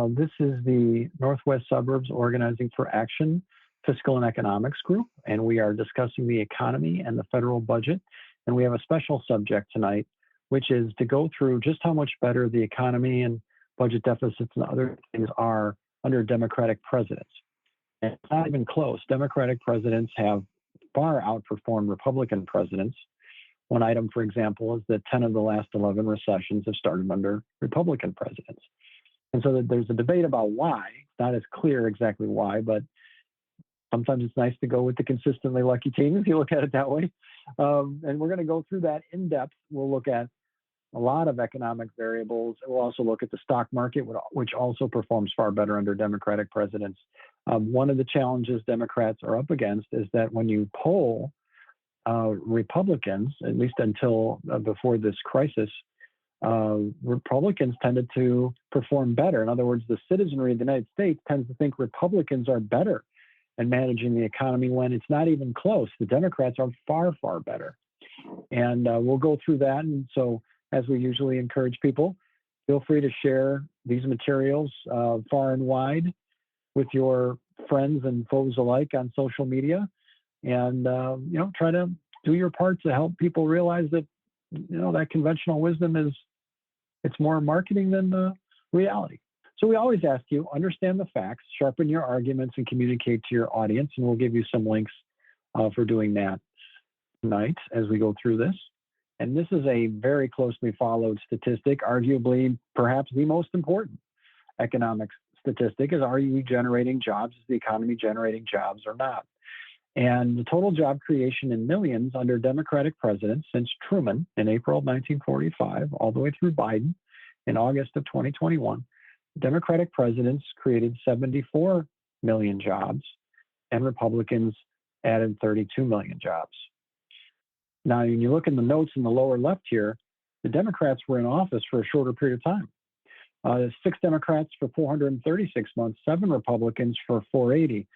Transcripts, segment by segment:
This is the Northwest Suburbs Organizing for Action Fiscal and Economics Group, and we are discussing the economy and the federal budget. And we have a special subject tonight, which is to go through just how much better the economy and budget deficits and other things are under Democratic presidents. And it's not even close. Democratic presidents have far outperformed Republican presidents. One item, for example, is that 10 of the last 11 recessions have started under Republican presidents. And so there's a debate about why. It's not as clear exactly why, but sometimes it's nice to go with the consistently lucky team if you look at it that way. And we're going to go through that in depth. We'll look at a lot of economic variables. We'll also look at the stock market, which also performs far better under Democratic presidents. One of the challenges Democrats are up against is that when you poll Republicans, at least until before this crisis, Republicans tended to perform better. In other words, the citizenry of the United States tends to think Republicans are better in managing the economy when it's not even close. The Democrats are far, far better. And we'll go through that. And so, as we usually encourage people, feel free to share these materials far and wide with your friends and foes alike on social media. And, try to do your part to help people realize that, that conventional wisdom it's more marketing than the reality. So we always ask you, understand the facts, sharpen your arguments, and communicate to your audience. And we'll give you some links for doing that tonight as we go through this. And this is a very closely followed statistic, arguably perhaps the most important economic statistic is, are you generating jobs? Is the economy generating jobs or not? And the total job creation in millions under Democratic presidents since Truman in April of 1945, all the way through Biden in August of 2021, Democratic presidents created 74 million jobs and Republicans added 32 million jobs. Now, when you look in the notes in the lower left here, the Democrats were in office for a shorter period of time. 6 Democrats for 436 months, 7 Republicans for 480.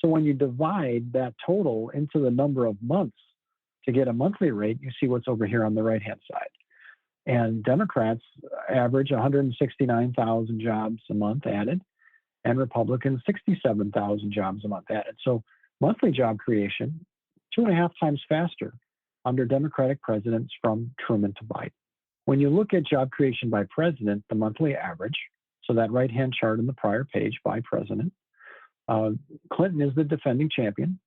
So when you divide that total into the number of months to get a monthly rate, you see what's over here on the right-hand side. And Democrats average 169,000 jobs a month added, and Republicans 67,000 jobs a month added. So monthly job creation, 2.5 times faster under Democratic presidents from Truman to Biden. When you look at job creation by president, the monthly average, so that right-hand chart on the prior page by president, Clinton is the defending champion.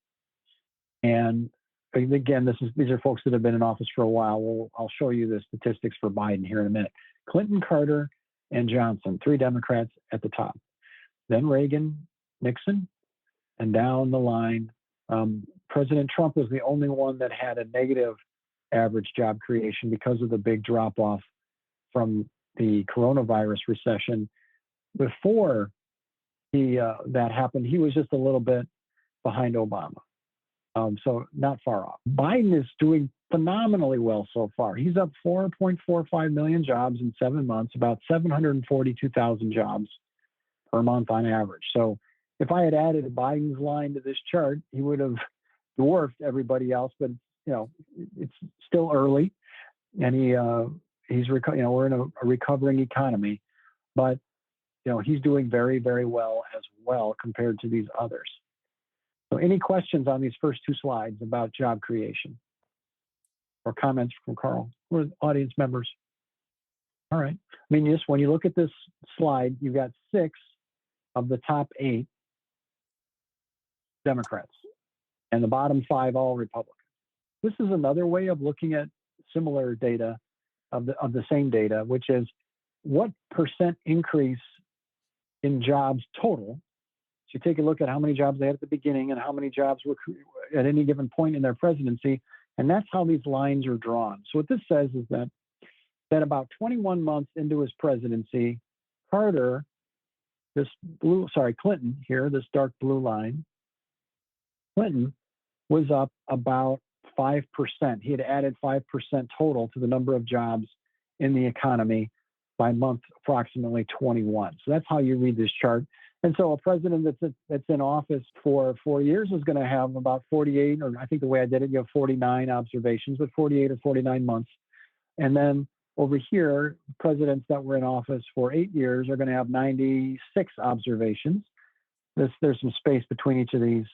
And again, these are folks that have been in office for a while. I'll show you the statistics for Biden here in a minute. Clinton, Carter, and Johnson, 3 Democrats at the top. Then Reagan, Nixon, and down the line, President Trump was the only one that had a negative average job creation because of the big drop-off from the coronavirus recession. Before that happened, he was just a little bit behind Obama. So not far off. Biden is doing phenomenally well so far. He's up 4.45 million jobs in 7 months, about 742,000 jobs per month on average. So if I had added Biden's line to this chart, he would have dwarfed everybody else. But it's still early, and we're in a recovering economy, but he's doing very, very well as well compared to these others. So any questions on these first 2 slides about job creation or comments from Carl or audience members? All right. Just when you look at this slide, you've got 6 of the top 8 Democrats and the bottom 5 all Republicans. This is another way of looking at similar data of the same data, which is what percent increase in jobs total. So you take a look at how many jobs they had at the beginning and how many jobs were at any given point in their presidency, and that's how these lines are drawn. So what this says is that about 21 months into his presidency, Clinton here, this dark blue line, Clinton was up about 5%. He had added 5% total to the number of jobs in the economy by month approximately 21. So that's how you read this chart. And so a president that's in office for 4 years is going to have about 48, or I think the way I did it, you have 49 observations, but 48 or 49 months. And then Over here, presidents that were in office for 8 years are going to have 96 observations. There's some space between each of these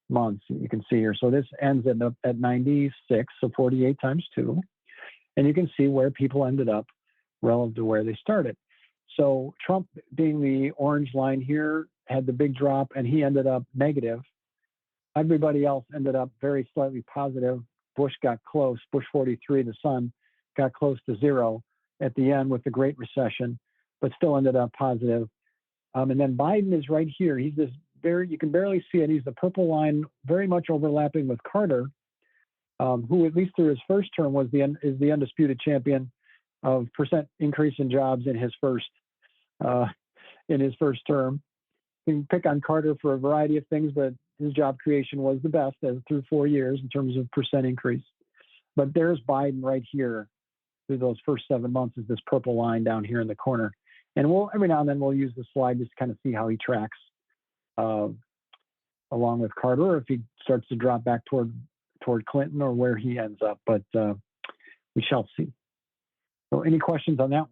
months you can see here. So this ends at 96, so 48 times 2. And you can see where people ended up relative to where they started. So Trump, being the orange line here, had the big drop, and he ended up negative. Everybody else ended up very slightly positive. Bush got close. Bush 43, the son, got close to zero at the end with the Great Recession, but still ended up positive. And then Biden is right here. He's this you can barely see it. He's the purple line, very much overlapping with Carter, who at least through his first term is the undisputed champion of percent increase in jobs in his first term. You can pick on Carter for a variety of things, but his job creation was the best through 4 years in terms of percent increase. But there's Biden right here through those first 7 months is this purple line down here in the corner. And every now and then we'll use the slide just to kind of see how he tracks along with Carter, or if he starts to drop back toward Clinton, or where he ends up. But we shall see. So any questions on that one?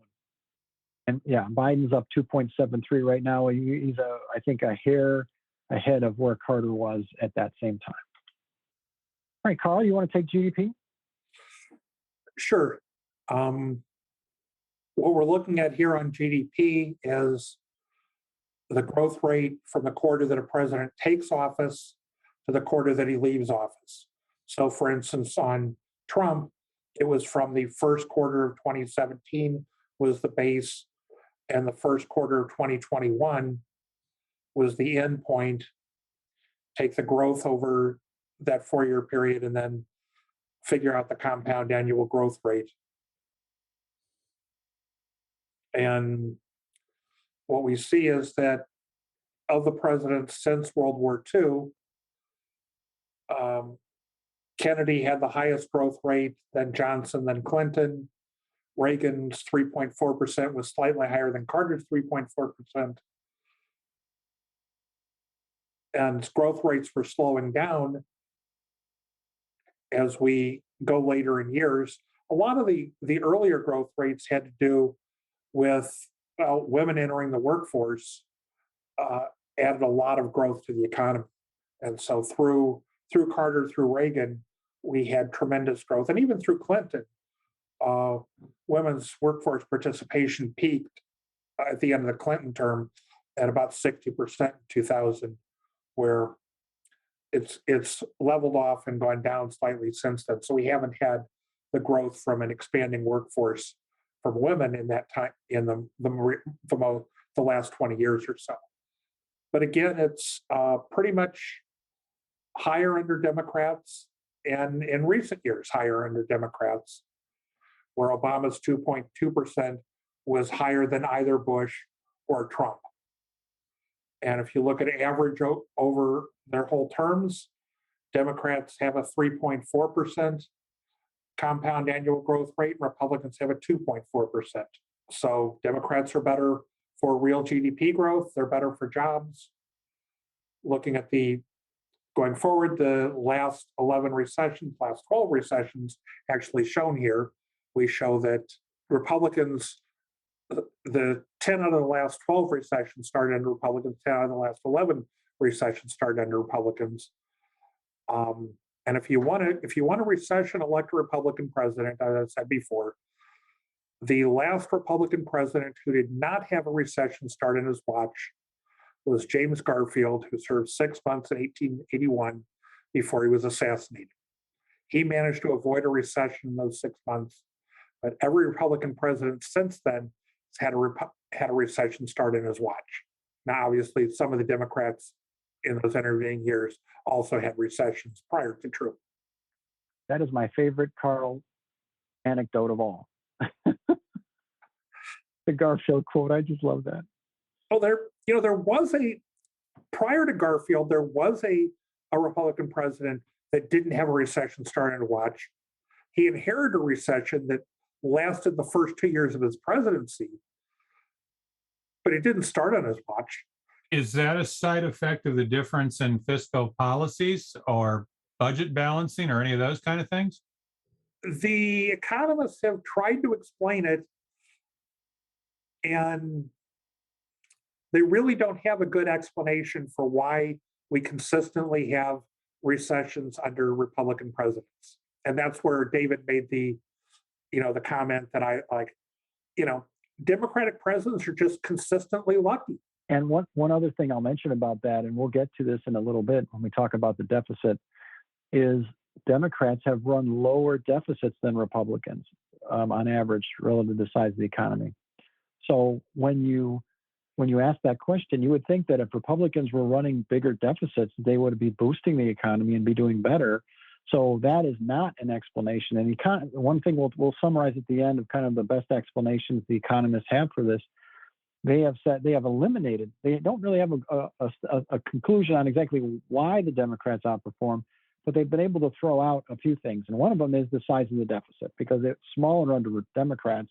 And yeah, Biden's up 2.73 right now. He's I think a hair ahead of where Carter was at that same time. All right, Carl, you want to take GDP? Sure. What we're looking at here on GDP is the growth rate from the quarter that a president takes office to the quarter that he leaves office. So, for instance, on Trump, it was from the first quarter of 2017 was the base, and the first quarter of 2021 was the end point. Take the growth over that 4-year period and then figure out the compound annual growth rate. And what we see is that of the presidents since World War II, Kennedy had the highest growth rate, then Johnson, then Clinton. Reagan's 3.4% was slightly higher than Carter's 3.4%. And growth rates were slowing down as we go later in years. A lot of the earlier growth rates had to do with women entering the workforce, added a lot of growth to the economy. And so through Carter, through Reagan, we had tremendous growth. And even through Clinton, women's workforce participation peaked at the end of the Clinton term at about 60% in 2000, where it's leveled off and gone down slightly since then. So we haven't had the growth from an expanding workforce from women in that time in the last 20 years or so. But again, it's pretty much higher under Democrats, and in recent years, higher under Democrats, where Obama's 2.2% was higher than either Bush or Trump. And if you look at average over their whole terms, Democrats have a 3.4% compound annual growth rate, and Republicans have a 2.4%. So Democrats are better for real GDP growth. They're better for jobs. Looking at going forward, the last 11 recessions, last 12 recessions actually shown here, we show that Republicans, the 10 out of the last 12 recessions started under Republicans, 10 out of the last 11 recessions started under Republicans. And if you want a recession, elect a Republican president, as I said before. The last Republican president who did not have a recession start in his watch was James Garfield, who served 6 months in 1881 before he was assassinated. He managed to avoid a recession in those 6 months, but every Republican president since then has had a recession start in his watch. Now, obviously, some of the Democrats in those intervening years also had recessions prior to Trump. That is my favorite Carl anecdote of all. The Garfield quote. I just love that. Oh, there was prior to Garfield, there was a Republican president that didn't have a recession start in a watch. He inherited a recession that lasted the first 2 years of his presidency, but it didn't start on his watch. Is that a side effect of the difference in fiscal policies or budget balancing or any of those kind of things? The economists have tried to explain it, and they really don't have a good explanation for why we consistently have recessions under Republican presidents. And that's where David made the comment that I like, you know, Democratic presidents are just consistently lucky. And one other thing I'll mention about that, and we'll get to this in a little bit when we talk about the deficit, is Democrats have run lower deficits than Republicans on average relative to the size of the economy. So when you ask that question, you would think that if Republicans were running bigger deficits, they would be boosting the economy and be doing better. So that is not an explanation. And one thing we'll summarize at the end of kind of the best explanations the economists have for this. They have said they have eliminated. They don't really have a conclusion on exactly why the Democrats outperform, but they've been able to throw out a few things. And one of them is the size of the deficit, because it's smaller under Democrats,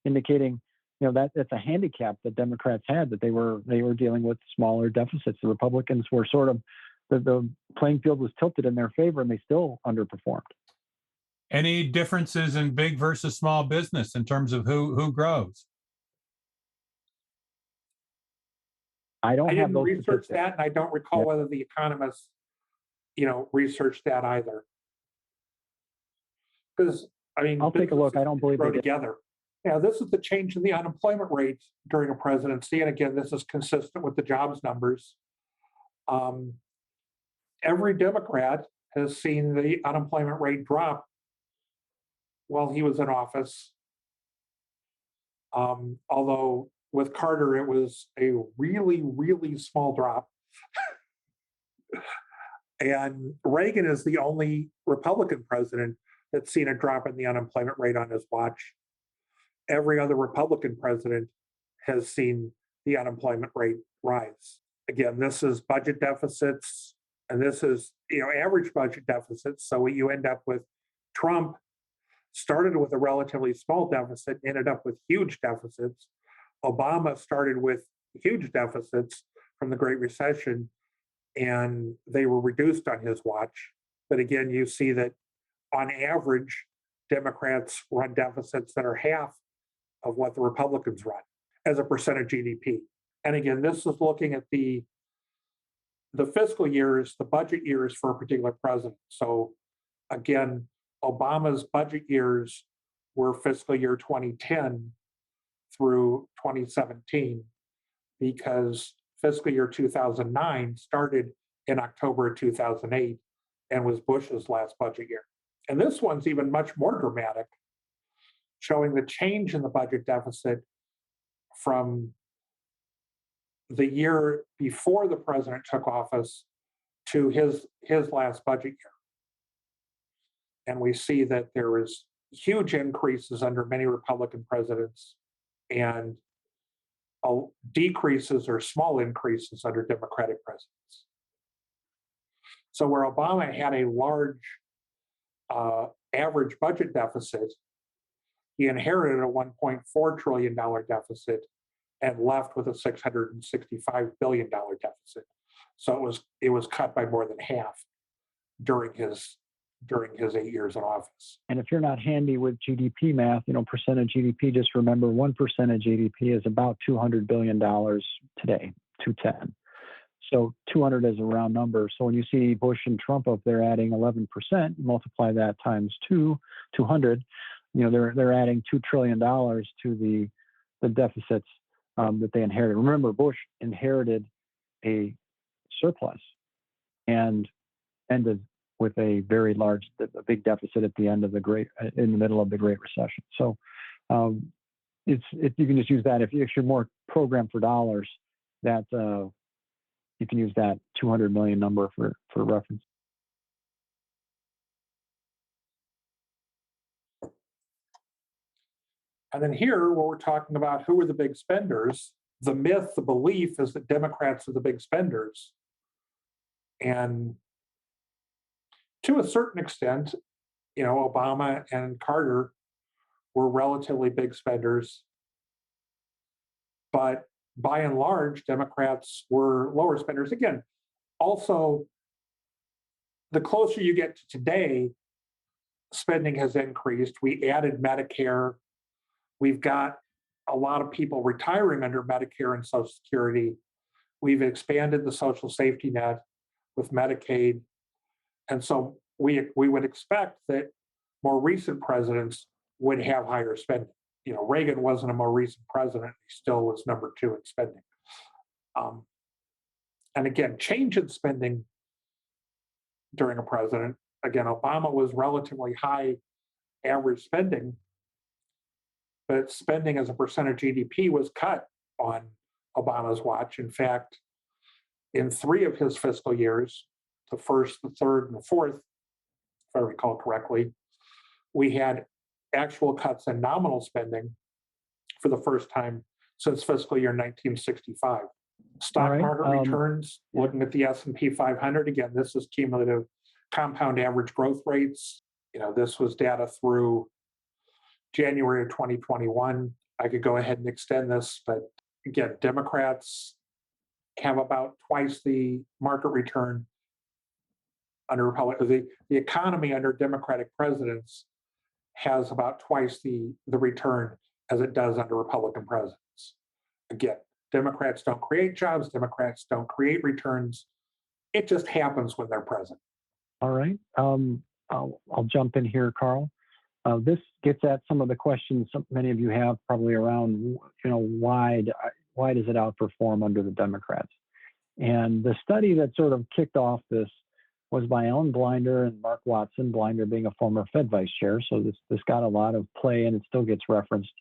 indicating that's a handicap that Democrats had, that they were dealing with smaller deficits. The Republicans were sort of the playing field was tilted in their favor, and they still underperformed. Any differences in big versus small business in terms of who grows? I didn't research that, and I don't recall whether the economists, researched that either. Because I'll take a look. I don't believe they they together. Yeah, this is the change in the unemployment rate during a presidency, and again, this is consistent with the jobs numbers. Every Democrat has seen the unemployment rate drop while he was in office. Although with Carter, it was a really, really small drop. And Reagan is the only Republican president that's seen a drop in the unemployment rate on his watch. Every other Republican president has seen the unemployment rate rise. Again, this is budget deficits, and this is average budget deficits. So what you end up with, Trump started with a relatively small deficit, ended up with huge deficits. Obama started with huge deficits from the Great Recession, and they were reduced on his watch. But again, you see that on average, Democrats run deficits that are half of what the Republicans run as a percent of GDP. And again, this is looking at the fiscal years, the budget years for a particular president. So again, Obama's budget years were fiscal year 2010 through 2017, because fiscal year 2009 started in October of 2008 and was Bush's last budget year. And this one's even much more dramatic, showing the change in the budget deficit from the year before the president took office to his last budget year. And we see that there was huge increases under many Republican presidents and decreases or small increases under Democratic presidents. So where Obama had a large average budget deficit, he inherited a $1.4 trillion deficit and left with a $665 billion deficit. So it was cut by more than half during his 8 years in office. And if you're not handy with GDP math, percent of GDP, just remember 1% of GDP is about $200 billion today, 210. So 200 is a round number. So when you see Bush and Trump up there adding 11%, multiply that times 200, they're adding $2 trillion to the deficits that they inherited. Remember, Bush inherited a surplus and ended with a very big deficit at the end of in the middle of the Great Recession. So you can just use that if you're more programmed for dollars, that you can use that 200 million number for reference. And then here, where we're talking about who are the big spenders, the myth, the belief is that Democrats are the big spenders. And to a certain extent, Obama and Carter were relatively big spenders. But by and large, Democrats were lower spenders. Again, also, the closer you get to today, spending has increased. We added Medicare. We've got a lot of people retiring under Medicare and Social Security. We've expanded the social safety net with Medicaid. And so we would expect that more recent presidents would have higher spending. Reagan wasn't a more recent president. He still was number 2 in spending. And again, change in spending during a president. Again, Obama was relatively high average spending, but spending as a percent of GDP was cut on Obama's watch. In fact, in 3 of his fiscal years, the first, the third, and the fourth, if I recall correctly, we had actual cuts in nominal spending for the first time since fiscal year 1965. Stock market returns, looking at the S&P 500, again, this is cumulative compound average growth rates. This was data through January of 2021. I could go ahead and extend this, but again, Democrats have about twice the market return under Republican. The economy under Democratic presidents has about twice the return as it does under Republican presidents. Again, Democrats don't create jobs. Democrats don't create returns. It just happens when they're president. All right. I'll jump in here, Carl. This gets at some of the questions many of you have probably around, why does it outperform under the Democrats? And the study that sort of kicked off this was by Ellen Blinder and Mark Watson, Blinder being a former Fed vice chair. So this got a lot of play, and it still gets referenced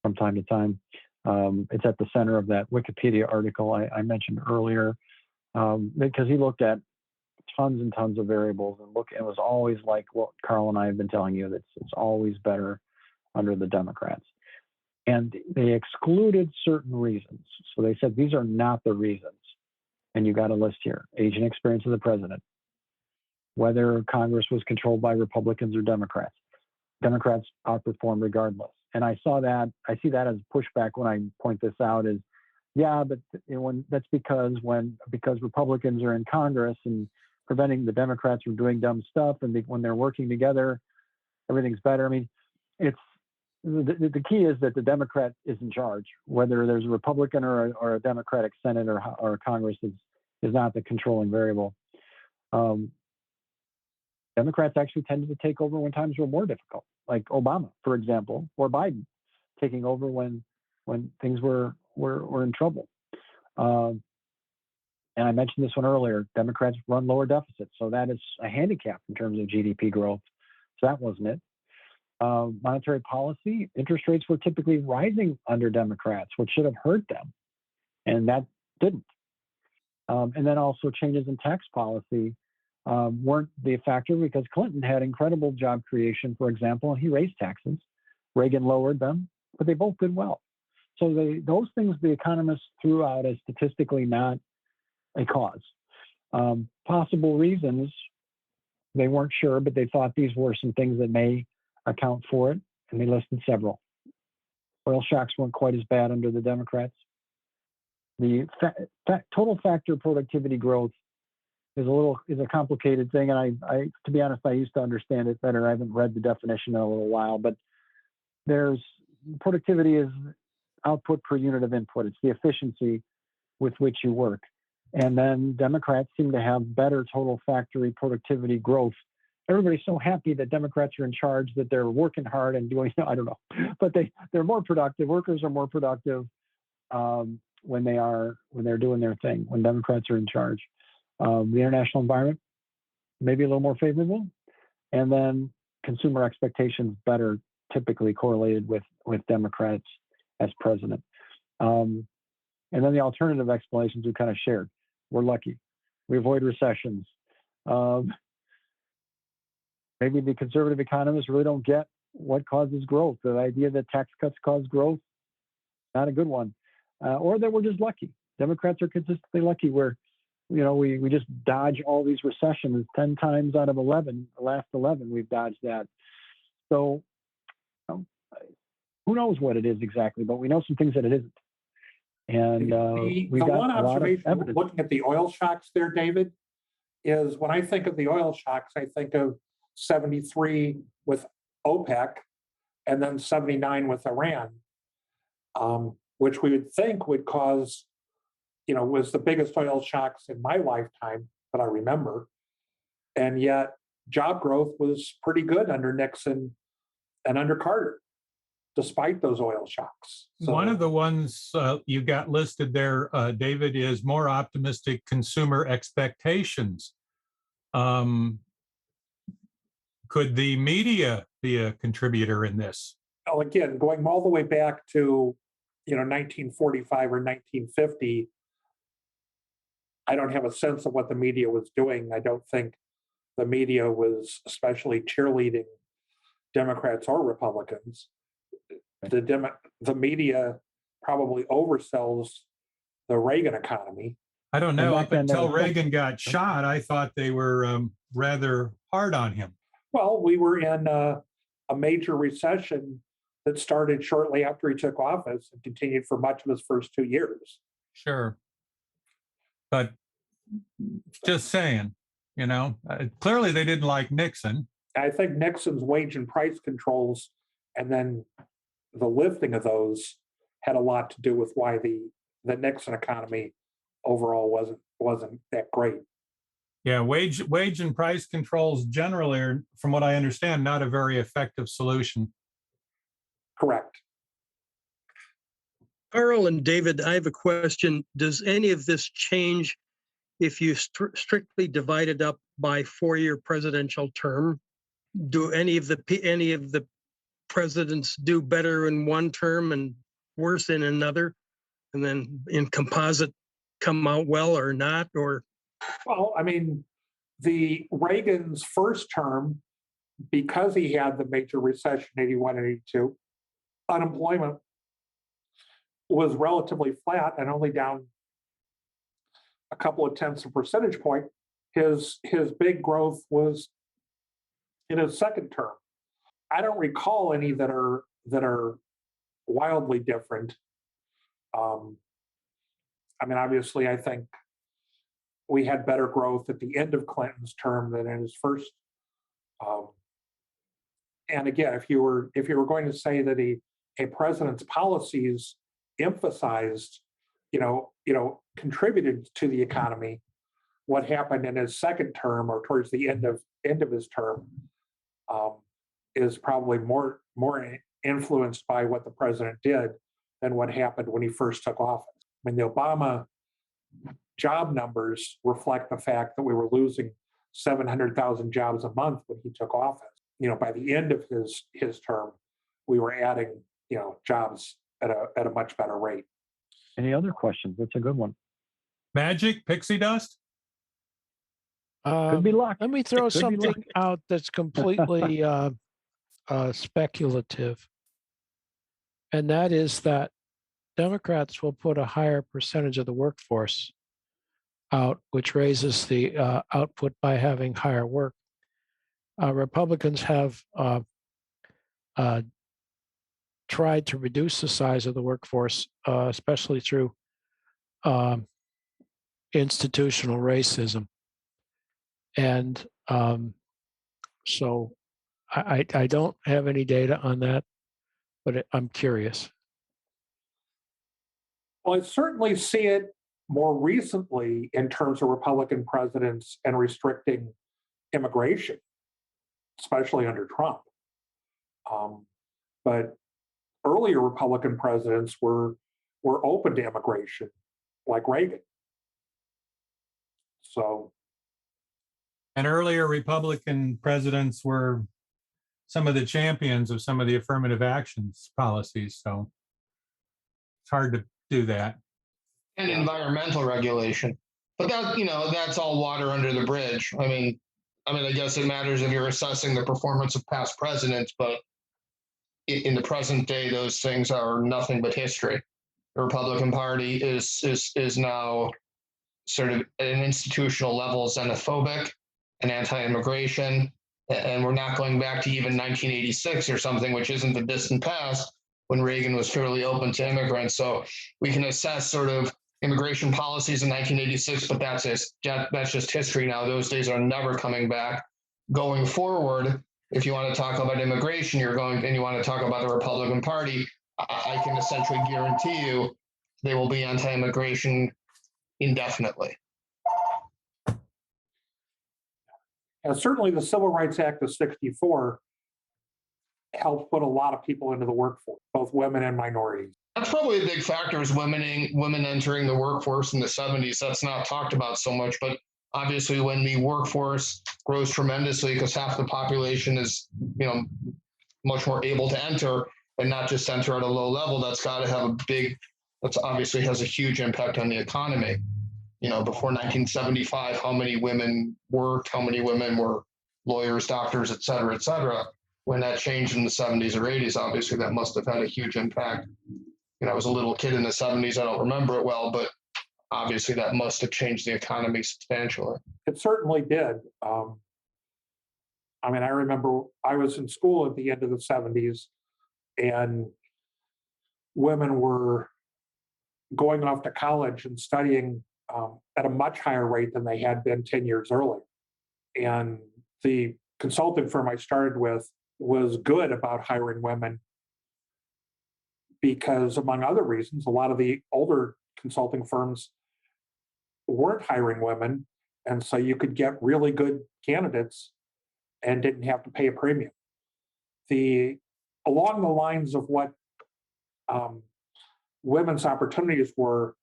from time to time. It's at the center of that Wikipedia article I mentioned earlier, because he looked at tons and tons of variables, and it was always like what Carl and I have been telling you, that it's always better under the Democrats. And they excluded certain reasons. So they said, these are not the reasons. And you got a list here: age and experience of the president, whether Congress was controlled by Republicans or Democrats. Democrats outperform regardless. And I see that as pushback when I point this out, is, yeah, but that's because Republicans are in Congress and preventing the Democrats from doing dumb stuff, and when they're working together, everything's better. I mean, it's the key is that the Democrat is in charge. Whether there's a Republican or a Democratic Senate or Congress is not the controlling variable. Democrats actually tended to take over when times were more difficult, like Obama, for example, or Biden taking over when things were in trouble. And I mentioned this one earlier: Democrats run lower deficits, so that is a handicap in terms of GDP growth. So that wasn't it. Monetary policy, interest rates were typically rising under Democrats, which should have hurt them, and that didn't. And then also changes in tax policy weren't the factor, because Clinton had incredible job creation, for example, and he raised taxes. Reagan lowered them, but they both did well. So those things the economists threw out as statistically not a cause. Possible reasons, they weren't sure, but they thought these were some things that may account for it, and they listed several. Oil shocks weren't quite as bad under the Democrats. The total factor productivity growth is a complicated thing, and I to be honest, I used to understand it better. I haven't read the definition in a little while, but productivity is output per unit of input. It's the efficiency with which you work. And then Democrats seem to have better total factory productivity growth. Everybody's so happy that Democrats are in charge that they're working hard and doing, I don't know, but they're more productive. Workers are more productive when they're doing their thing, when Democrats are in charge. The international environment maybe a little more favorable, and then consumer expectations better typically correlated with Democrats as president. And then the alternative explanations we kind of shared. We're lucky. We avoid recessions. Maybe the conservative economists really don't get what causes growth. The idea that tax cuts cause growth, not a good one. Or that we're just lucky. Democrats are consistently lucky where, we just dodge all these recessions 10 times out of 11. The last 11, we've dodged that. So who knows what it is exactly, but we know some things that it isn't. And we've got one a lot of observation evidence. looking at the oil shocks there, David, is when I think of the oil shocks, I think of 73 with OPEC, and then 79 with Iran, which we would think would cause, was the biggest oil shocks in my lifetime that I remember. And yet job growth was pretty good under Nixon and under Carter, despite those oil shocks. So, one of the ones you got listed there, David, is more optimistic consumer expectations. Could the media be a contributor in this? well, again, going all the way back to 1945 or 1950, I don't have a sense of what the media was doing. I don't think the media was especially cheerleading Democrats or Republicans. The media probably oversells the Reagan economy. I don't know. back Up then, until there was- Reagan got shot, I thought they were rather hard on him. Well, we were in a major recession that started shortly after he took office and continued for much of his first 2 years. Sure. But just saying, clearly they didn't like Nixon. I think Nixon's wage and price controls and then the lifting of those had a lot to do with why the Nixon economy overall wasn't that great. Yeah, wage and price controls generally are, from what I understand, not a very effective solution. Correct. Carl and David, I have a question. Does any of this change if you strictly divide it up by 4-year presidential term? Do any of the presidents do better in one term and worse in another, and then in composite come out well or not? Or Well, I mean, the Reagan's first term, because he had the major recession, 81 and 82, unemployment was relatively flat and only down a couple of tenths of a percentage point. His big growth was in his second term. I don't recall any that are wildly different. I mean, obviously, I think we had better growth at the end of Clinton's term than in his first. And again, if you were going to say that a president's policies emphasized, contributed to the economy, what happened in his second term or towards the end of his term is probably more influenced by what the president did than what happened when he first took office. I mean, the Obama job numbers reflect the fact that we were losing 700,000 jobs a month when he took office. By the end of his term, we were adding, jobs at a much better rate. Any other questions? That's a good one. Magic, pixie dust? Could be luck. Let me throw It could be luck. something out that's completely speculative. And that is that Democrats will put a higher percentage of the workforce out, which raises the output by having higher work. Republicans have tried to reduce the size of the workforce, especially through institutional racism. And so I don't have any data on that, but I'm curious. Well, I certainly see it more recently in terms of Republican presidents and restricting immigration, especially under Trump. But earlier Republican presidents were open to immigration, like Reagan. So, And earlier Republican presidents were some of the champions of some of the affirmative actions policies. So it's hard to do that. And environmental regulation. But that's all water under the bridge. I mean, I guess it matters if you're assessing the performance of past presidents, but in the present day, those things are nothing but history. The Republican Party is now sort of at an institutional level xenophobic and anti-immigration, and we're not going back to even 1986 or something, which isn't the distant past, when Reagan was fairly open to immigrants. So we can assess sort of immigration policies in 1986, but that's just history now. Those days are never coming back. going forward, if you want to talk about immigration, and you want to talk about the Republican Party, I can essentially guarantee you they will be anti-immigration indefinitely. And certainly the Civil Rights Act of 64 helped put a lot of people into the workforce, both women and minorities. That's probably a big factor, is women entering the workforce in the 70s. That's not talked about so much, but obviously when the workforce grows tremendously because half the population is, much more able to enter and not just enter at a low level, that's obviously has a huge impact on the economy. Before 1975, how many women worked, how many women were lawyers, doctors, et cetera, et cetera. When that changed in the 70s or 80s, obviously that must have had a huge impact. I was a little kid in the 70s. I don't remember it well, but obviously that must have changed the economy substantially. It certainly did. I remember I was in school at the end of the 70s, and women were going off to college and studying at a much higher rate than they had been 10 years earlier. And the consulting firm I started with was good about hiring women because, among other reasons, a lot of the older consulting firms weren't hiring women. And so you could get really good candidates and didn't have to pay a premium. Along the lines of what women's opportunities were,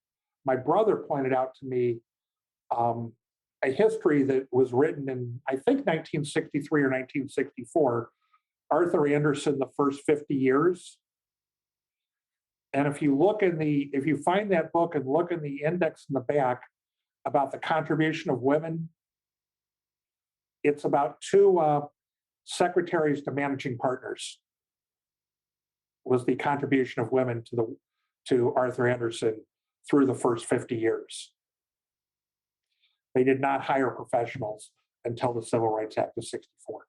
my brother pointed out to me a history that was written in, I think, 1963 or 1964, Arthur Anderson, The First 50 Years. And if you find that book and look in the index in the back about the contribution of women, it's about two secretaries to managing partners was the contribution of women to Arthur Anderson through the first 50 years. They did not hire professionals until the Civil Rights Act of 64.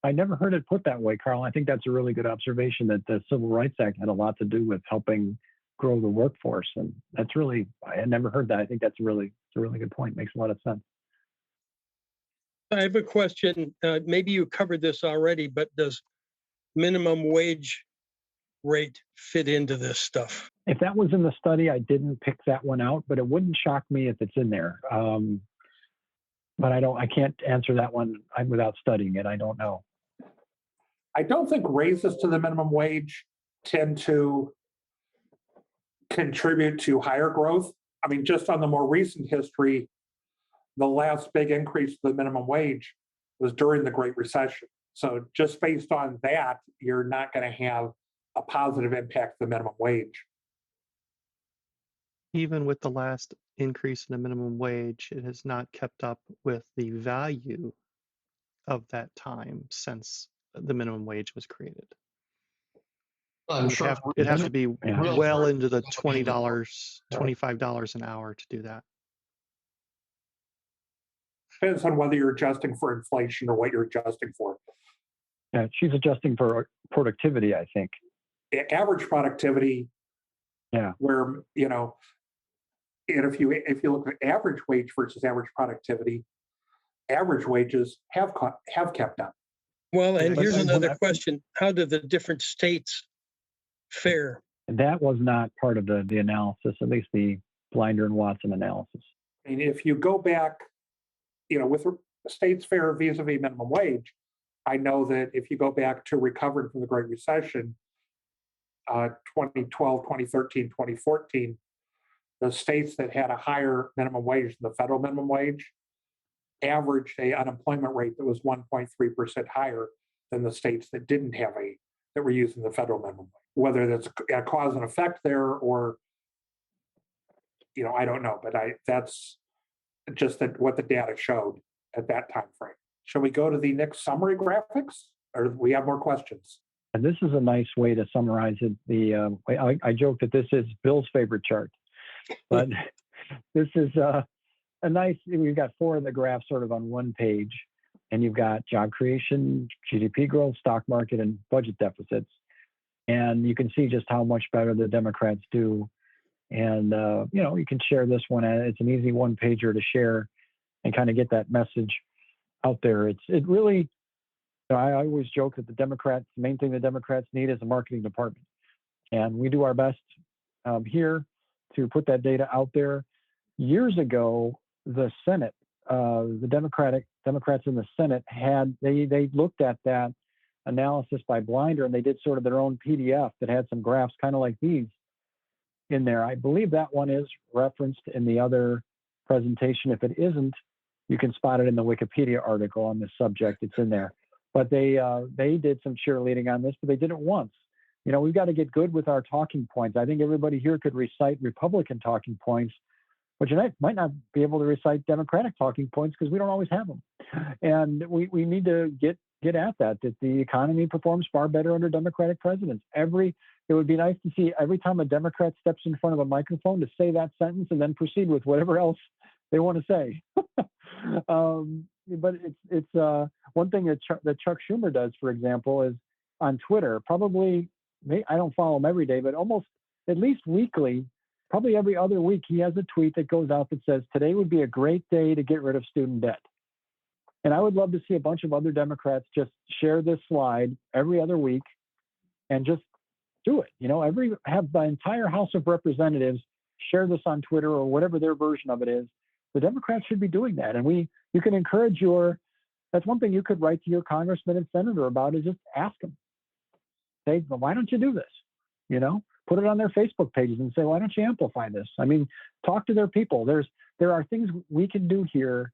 I never heard it put that way, Carl. I think that's a really good observation that the Civil Rights Act had a lot to do with helping grow the workforce. And that's really, I had never heard that. I think it's a really good point. Makes a lot of sense. I have a question. Maybe you covered this already, but does minimum wage rate fit into this stuff? If that was in the study, I didn't pick that one out, but it wouldn't shock me if it's in there. But I can't answer that one without studying it. I don't know. I don't think raises to the minimum wage tend to contribute to higher growth. Just on the more recent history, the last big increase to the minimum wage was during the Great Recession. So just based on that, you're not going to have a positive impact to the minimum wage. Even with the last increase in the minimum wage, it has not kept up with the value of that time since the minimum wage was created. I'm sure It'd have to be well into the $20, $25 an hour to do that. Depends on whether you're adjusting for inflation or what you're adjusting for. Yeah, she's adjusting for productivity, I think. Average productivity. Yeah. Where, and if you look at average wage versus average productivity, average wages have kept up. Well, and here's another question. How do the different states fare? That was not part of the analysis, at least the Blinder and Watson analysis. If you go back, with the states fare vis-a-vis minimum wage, I know that if you go back to recovering from the Great Recession, 2012, 2013, 2014, the states that had a higher minimum wage than the federal minimum wage averaged an unemployment rate that was 1.3% higher than the states that didn't have that were using the federal minimum wage. Whether that's a cause and effect there or, I don't know, but that's just what the data showed at that time frame. Shall we go to the next summary graphics, or do we have more questions? And this is a nice way to summarize it. I joke that this is Bill's favorite chart, but this is a nice, we've got four of the graphs sort of on one page, and you've got job creation, GDP growth, stock market, and budget deficits. And you can see just how much better the Democrats do. And, you can share this one. It's an easy one pager to share. and kind of get that message out there. It really, I always joke that the main thing the Democrats need is a marketing department. And we do our best here to put that data out there. Years ago, the Senate, the Democrats in the Senate they looked at that analysis by Blinder, and they did sort of their own PDF that had some graphs kind of like these in there. I believe that one is referenced in the other presentation. If it isn't, you can spot it in the Wikipedia article on this subject. It's in there. But they did some cheerleading on this, but they did it once. We've got to get good with our talking points. I think everybody here could recite Republican talking points, but you might not be able to recite Democratic talking points because we don't always have them. And we need to get at that the economy performs far better under Democratic presidents. It would be nice to see every time a Democrat steps in front of a microphone to say that sentence and then proceed with whatever else they want to say. But it's one thing that Chuck Schumer does, for example, is on Twitter. Probably, I don't follow him every day, but almost at least weekly, probably every other week, he has a tweet that goes out that says, "Today would be a great day to get rid of student debt." And I would love to see a bunch of other Democrats just share this slide every other week and just do it. Have the entire House of Representatives share this on Twitter or whatever their version of it is. The Democrats should be doing that. And you can encourage that's one thing you could write to your congressman and senator about, is just ask them. Say, well, why don't you do this? Put it on their Facebook pages and say, why don't you amplify this? I mean, talk to their people. There are things we can do here.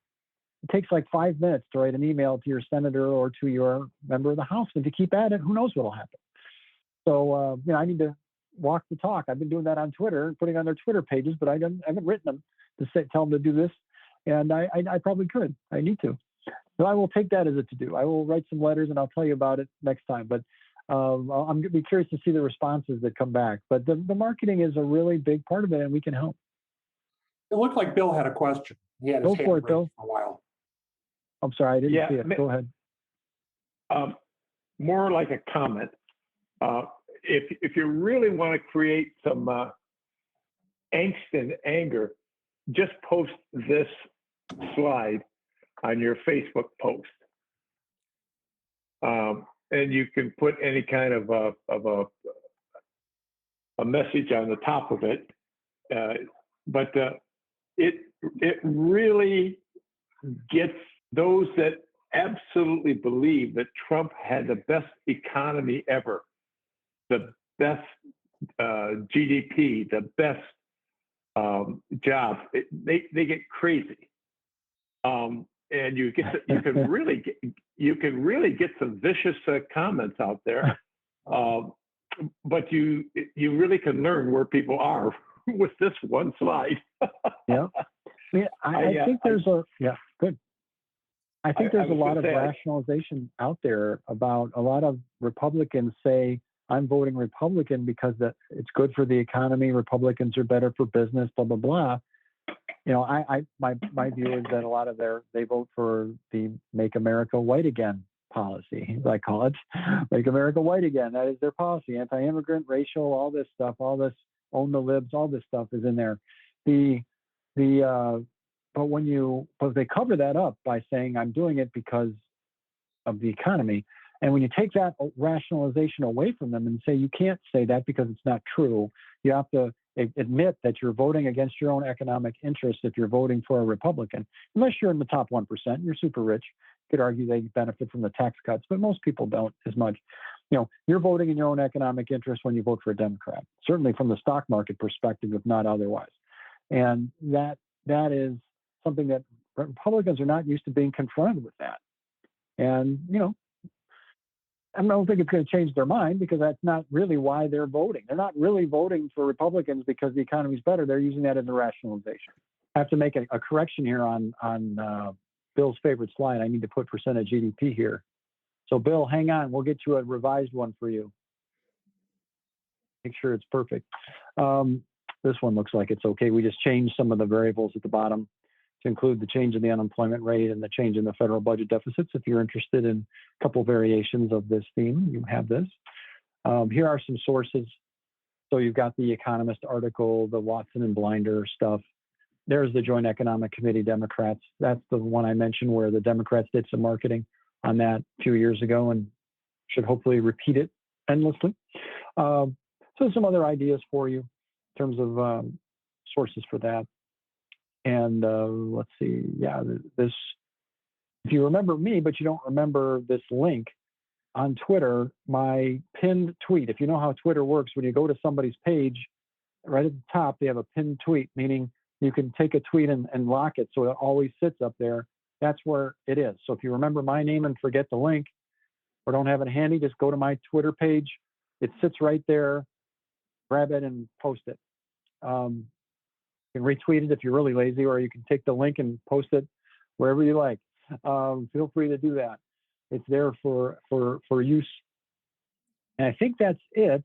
It takes like 5 minutes to write an email to your senator or to your member of the House, and to keep at it, who knows what'll happen. So, I need to walk the talk. I've been doing that on Twitter, putting on their Twitter pages, but I haven't written them to tell them to do this. And I probably could. I need to. So I will take that as a to-do. I will write some letters and I'll tell you about it next time. But I'm going to be curious to see the responses that come back. But the marketing is a really big part of it, and we can help. It looked like Bill had a question. He had his Go hand for it, raised Bill. for a while. I'm sorry, I didn't see it. Go ahead. More like a comment. If you really want to create some angst and anger, just post this slide on your Facebook post, and you can put any kind of a message on the top of it. But it really gets those that absolutely believe that Trump had the best economy ever, the best GDP, the best jobs. They get crazy, and you can really get some vicious comments out there, but you really can learn where people are with this one slide. Yeah, I think there's good. I think there's a lot of rationalization out there about a lot of Republicans say, I'm voting Republican because it's good for the economy. Republicans are better for business, blah, blah, blah. My view is that a lot of they vote for the Make America White Again policy, as I call it. Make America White Again. That is their policy. Anti-immigrant, racial, all this stuff, all this own the libs, all this stuff is in there. But they cover that up by saying, I'm doing it because of the economy. And when you take that rationalization away from them and say, you can't say that because it's not true, you have to admit that you're voting against your own economic interests if you're voting for a Republican. Unless you're in the top 1%, you're super rich. You could argue they benefit from the tax cuts, but most people don't as much. You're voting in your own economic interest when you vote for a Democrat, certainly from the stock market perspective, if not otherwise. And that is something that Republicans are not used to being confronted with that. And, I don't think it's going to change their mind, because that's not really why they're voting. They're not really voting for Republicans because the economy's better. They're using that as a rationalization. I have to make a correction here on Bill's favorite slide. I need to put % of GDP here. So Bill, hang on. We'll get you a revised one for you. Make sure it's perfect. This one looks like it's okay. We just changed some of the variables at the bottom to include the change in the unemployment rate and the change in the federal budget deficits. If you're interested in a couple variations of this theme, you have this. Here are some sources. So you've got the Economist article, the Watson and Blinder stuff. there's the Joint Economic Committee Democrats. That's the one I mentioned where the Democrats did some marketing on that a few years ago and should hopefully repeat it endlessly. So some other ideas for you in terms of sources for that. And let's see, yeah, this, if you remember me, but you don't remember this link on Twitter, my pinned tweet, if you know how Twitter works, when you go to somebody's page, right at the top, they have a pinned tweet, meaning you can take a tweet and lock it so it always sits up there. That's where it is. So if you remember my name and forget the link or don't have it handy, just go to my Twitter page. It sits right there. Grab it and post it. You can retweet it if you're really lazy, or you can take the link and post it wherever you like. Feel free to do that. It's there for use. And I think that's it.